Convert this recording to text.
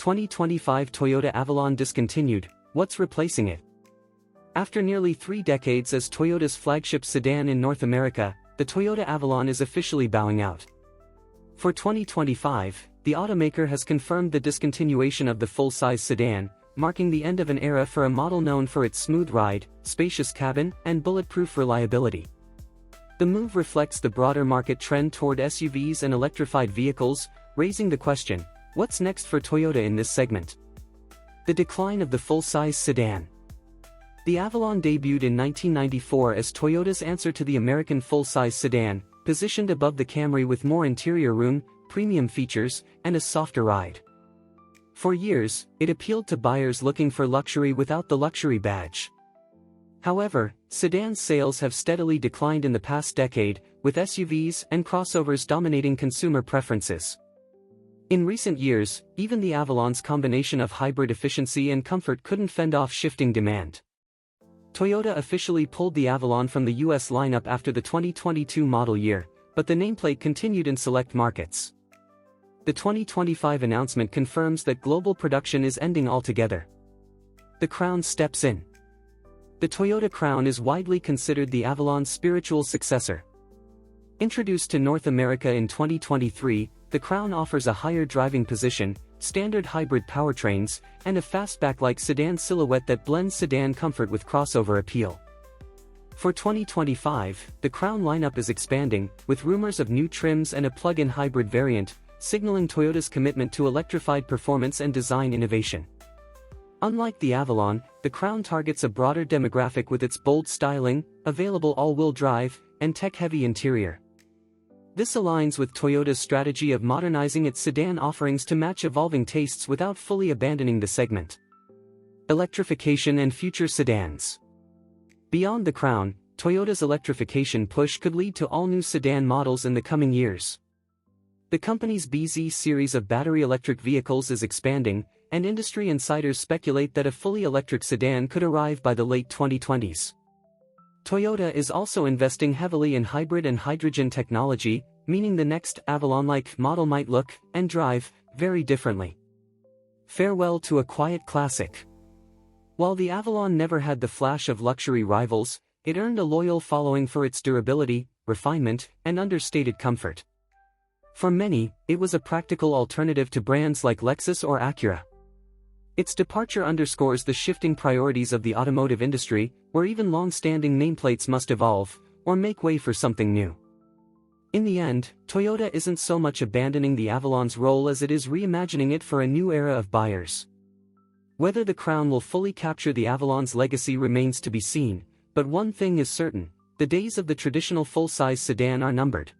2025 Toyota Avalon Discontinued, what's replacing it? After nearly 3 decades as Toyota's flagship sedan in North America, the Toyota Avalon is officially bowing out. For 2025, the automaker has confirmed the discontinuation of the full-size sedan, marking the end of an era for a model known for its smooth ride, spacious cabin, and bulletproof reliability. The move reflects the broader market trend toward SUVs and electrified vehicles, raising the question, what's next for Toyota in this segment? The decline of the full-size sedan. The Avalon debuted in 1994 as Toyota's answer to the American full-size sedan, positioned above the Camry with more interior room, premium features, and a softer ride. For years, it appealed to buyers looking for luxury without the luxury badge. However, sedan sales have steadily declined in the past decade, with SUVs and crossovers dominating consumer preferences. In recent years, even the Avalon's combination of hybrid efficiency and comfort couldn't fend off shifting demand. Toyota officially pulled the Avalon from the US lineup after the 2022 model year, but the nameplate continued in select markets. The 2025 announcement confirms that global production is ending altogether. The Crown steps in. The Toyota Crown is widely considered the Avalon's spiritual successor. Introduced to North America in 2023, the Crown offers a higher driving position, standard hybrid powertrains, and a fastback-like sedan silhouette that blends sedan comfort with crossover appeal. For 2025, the Crown lineup is expanding, with rumors of new trims and a plug-in hybrid variant, signaling Toyota's commitment to electrified performance and design innovation. Unlike the Avalon, the Crown targets a broader demographic with its bold styling, available all-wheel drive, and tech-heavy interior. This aligns with Toyota's strategy of modernizing its sedan offerings to match evolving tastes without fully abandoning the segment. Electrification and future sedans. Beyond the Crown, Toyota's electrification push could lead to all-new sedan models in the coming years. The company's BZ series of battery electric vehicles is expanding, and industry insiders speculate that a fully electric sedan could arrive by the late 2020s. Toyota is also investing heavily in hybrid and hydrogen technology, meaning the next Avalon-like model might look and drive very differently. Farewell to a quiet classic. While the Avalon never had the flash of luxury rivals, it earned a loyal following for its durability, refinement, and understated comfort. For many, it was a practical alternative to brands like Lexus or Acura. Its departure underscores the shifting priorities of the automotive industry, where even long-standing nameplates must evolve, or make way for something new. In the end, Toyota isn't so much abandoning the Avalon's role as it is reimagining it for a new era of buyers. Whether the Crown will fully capture the Avalon's legacy remains to be seen, but one thing is certain, the days of the traditional full-size sedan are numbered.